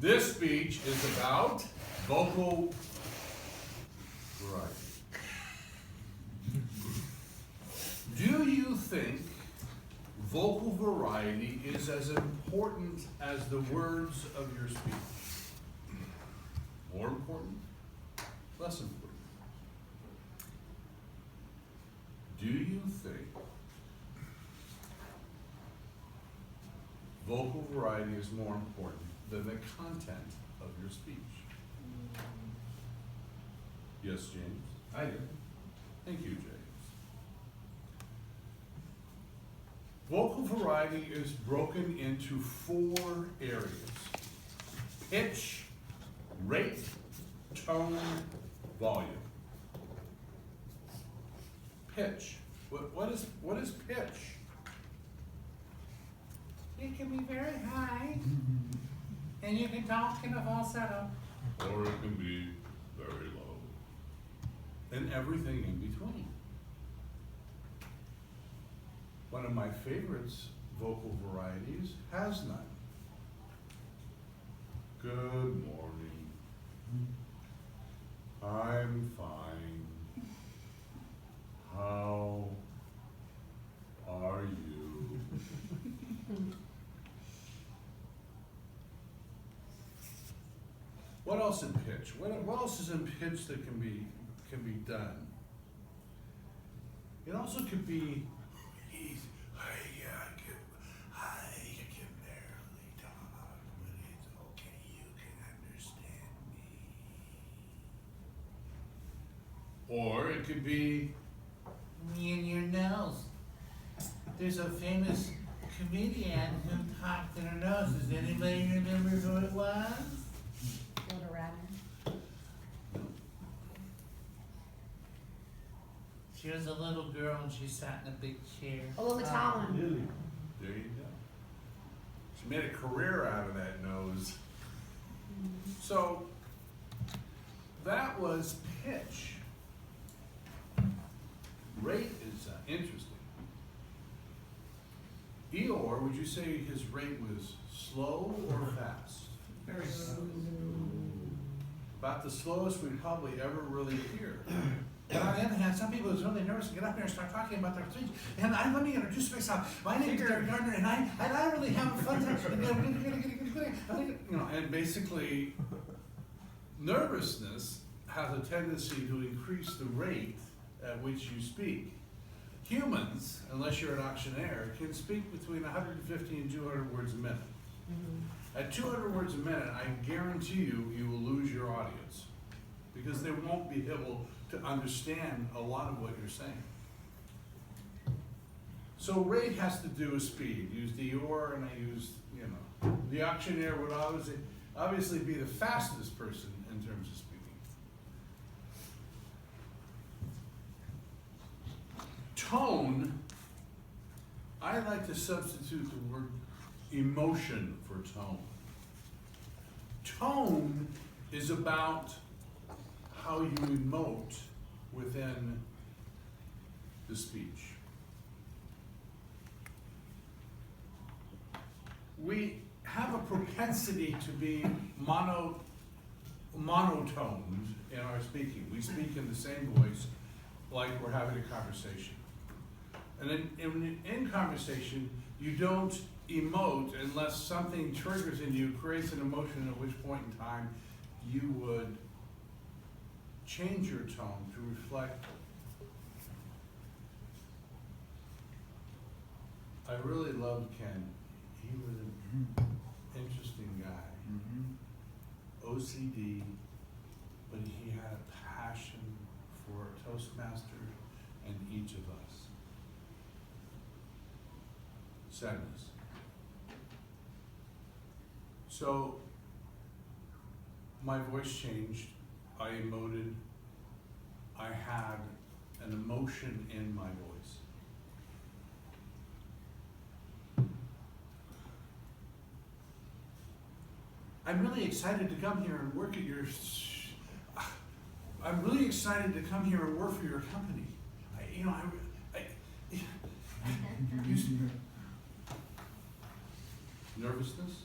This speech is about vocal variety. Do you think vocal variety is as important as the words of your speech? More important? Less important? Do you think vocal variety is more important than the content of your speech? Yes, James? I do. Thank you, James. Vocal variety is broken into 4 areas: pitch, rate, tone, volume. Pitch. What is pitch? It can be very high, and you can talk in a falsetto. Or it can be very low. And everything in between. One of my favorites, vocal varieties, has none. Good morning. I'm fine. How are you? What else in pitch? What else is in pitch that can be done? It also could be. I can barely talk, but it's okay. You can understand me. Or it could be me in your nose. There's a famous comedian who talked in her nose. Does anybody remember who it was? Gilda Radner. She was a little girl and she sat in a big chair. Lily Tomlin. Really? There you go. She made a career out of that nose. So that was pitch. Rate is interesting. Eeyore, would you say his rate was slow or fast? Very slow. About the slowest we'd probably ever really hear. But on the other hand, some people who's really nervous and get up there and start talking about their speech. And let me introduce myself. My name is Derek Gardner, and I really have a fun time. You know, and basically, nervousness has a tendency to increase the rate at which you speak. Humans, unless you're an auctioneer, can speak between 150 and 200 words a minute. At 200 words a minute, I guarantee you will lose your audience because they won't be able to understand a lot of what you're saying. So rate has to do with speed. Use the or, and I used, the auctioneer would obviously be the fastest person in terms of speaking. Tone, I like to substitute the word emotion for tone. Tone is about how you emote within the speech. We have a propensity to be monotoned in our speaking. We speak in the same voice like we're having a conversation. And in conversation, you don't emote unless something triggers in you, creates an emotion, at which point in time you would change your tone to reflect. I really loved Ken. He was an interesting guy. OCD, but he had a passion for Toastmasters and each of us. Sadness. So my voice changed. I emoted. I had an emotion in my voice. I'm really excited to come here and work at your. I'm really excited to come here and work for your company. Nervousness.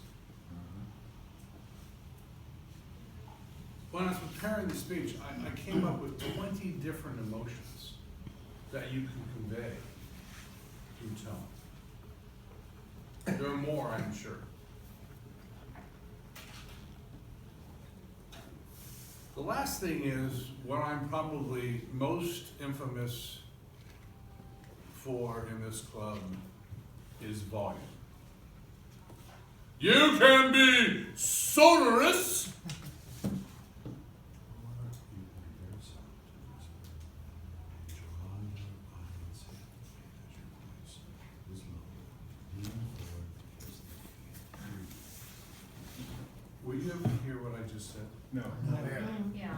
when I was preparing the speech, I came up with 20 different emotions that you can convey through tone. There are more, I'm sure. The last thing is what I'm probably most infamous for in this club is volume. You can be sonorous. Were you able to hear what I just said? No. Yeah.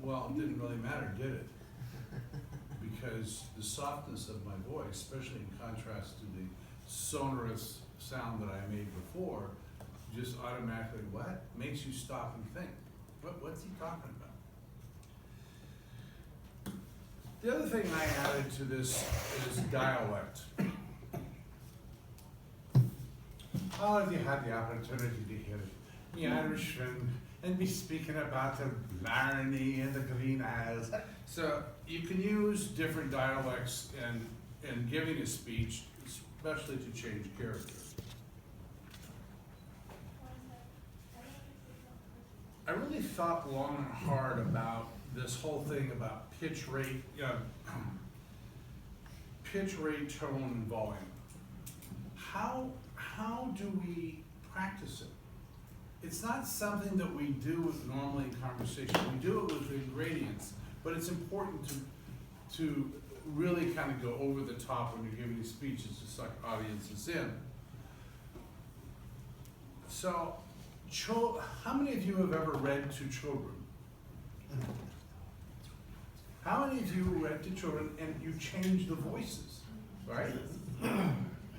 Well, it didn't really matter, did it? Because the softness of my voice, especially in contrast to the sonorous sound that I made before, just automatically, what? Makes you stop and think. What's he talking about? The other thing I added to this is dialect. All of you had the opportunity to hear the Irishman and be speaking about the Blarney and the Green Isles. So you can use different dialects in giving a speech, especially to change character. I really thought long and hard about this whole thing about pitch rate, tone, and volume. How do we practice it? It's not something that we do normally in conversation. We do it with ingredients, but it's important to really kind of go over the top when you're giving these speeches to suck audiences in. So, how many of you have ever read to children? How many of you read to children and you change the voices, right?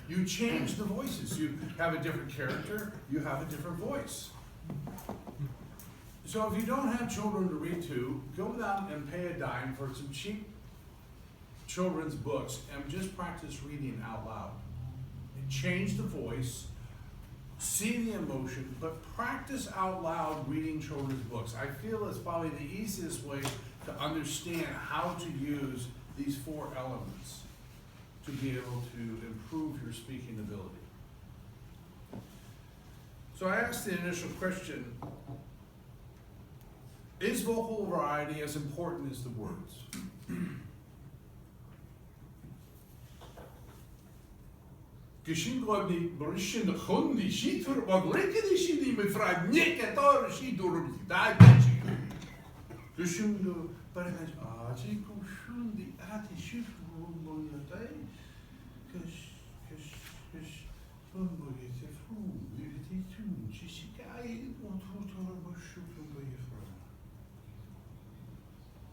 You change the voices. You have a different character, you have a different voice. So if you don't have children to read to, go down and pay a dime for some cheap children's books and just practice reading out loud. Change the voice, see the emotion, but practice out loud reading children's books. I feel it's probably the easiest way to understand how to use these 4 elements to be able to improve your speaking ability. So I asked the initial question, is vocal variety as important as the words?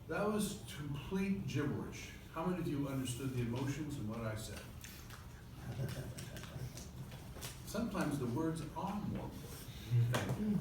That was complete gibberish. How many of you understood the emotions and what I said? Sometimes the words are more important. Thank you.